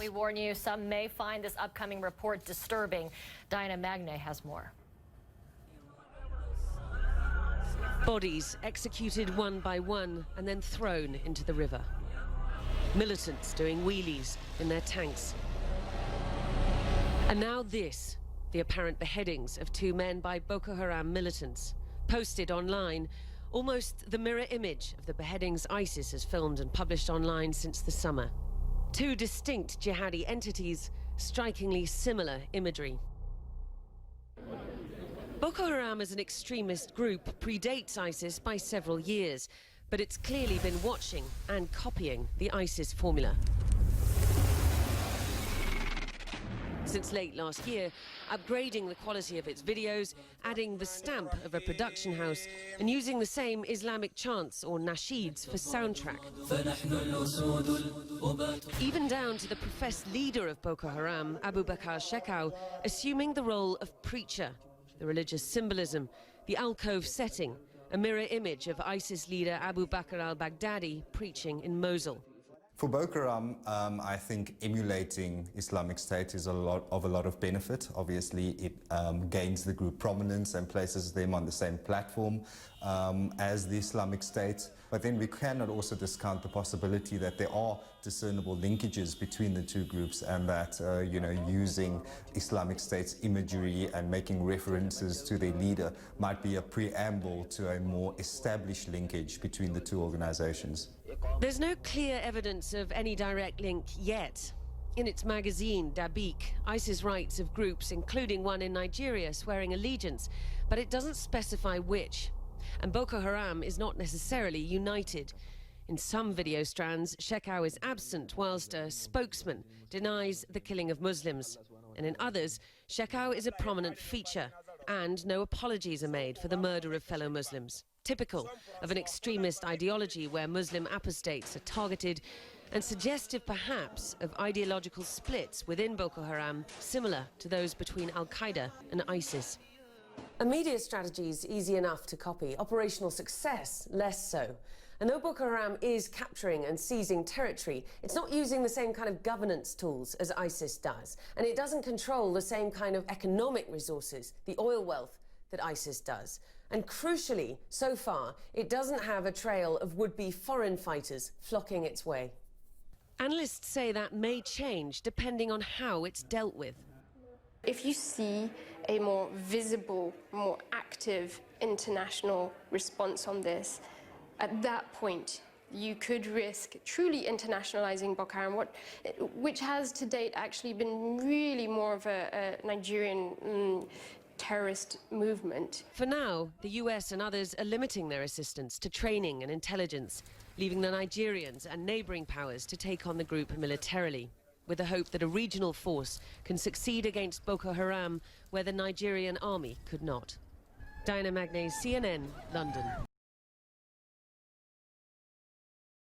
we warn you, some may find this upcoming report disturbing. Diana Magne has more. Bodies executed one by one and then thrown into the river. Militants doing wheelies in their tanks. And now this, the apparent beheadings of 2 men by Boko Haram militants, posted online, almost the mirror image of the beheadings ISIS has filmed and published online since the summer. 2 distinct jihadi entities, strikingly similar imagery. Boko Haram as an extremist group predates ISIS by several years, but it's clearly been watching and copying the ISIS formula. Since late last year, upgrading the quality of its videos, adding the stamp of a production house, and using the same Islamic chants or nasheeds for soundtrack. Even down to the professed leader of Boko Haram, Abu Bakr Shekau, assuming the role of preacher. The religious symbolism, the alcove setting, a mirror image of ISIS leader Abu Bakr al-Baghdadi preaching in Mosul. For Boko Haram, I think emulating Islamic State is a lot of benefit. Obviously, it gains the group prominence and places them on the same platform as the Islamic State. But then we cannot also discount the possibility that there are discernible linkages between the 2 groups, and that using Islamic State's imagery and making references to their leader might be a preamble to a more established linkage between the 2 organizations. There's no clear evidence of any direct link yet. In its magazine, Dabiq, ISIS writes of groups, including one in Nigeria, swearing allegiance, but it doesn't specify which. And Boko Haram is not necessarily united. In some video strands, Shekau is absent, whilst a spokesman denies the killing of Muslims. And in others, Shekau is a prominent feature, and no apologies are made for the murder of fellow Muslims. Typical of an extremist ideology where Muslim apostates are targeted, and suggestive perhaps of ideological splits within Boko Haram, similar to those between Al-Qaeda and ISIS. A media strategy is easy enough to copy, operational success less so. And though Boko Haram is capturing and seizing territory, it's not using the same kind of governance tools as ISIS does. And it doesn't control the same kind of economic resources, the oil wealth, that ISIS does. And crucially, so far, it doesn't have a trail of would-be foreign fighters flocking its way. Analysts say that may change depending on how it's dealt with. If you see a more visible, more active international response on this, at that point, you could risk truly internationalizing Boko Haram, which has to date actually been really more of a Nigerian terrorist movement. For now, the US and others are limiting their assistance to training and intelligence, leaving the Nigerians and neighboring powers to take on the group militarily, with the hope that a regional force can succeed against Boko Haram where the Nigerian army could not. Diana Magne, CNN, London.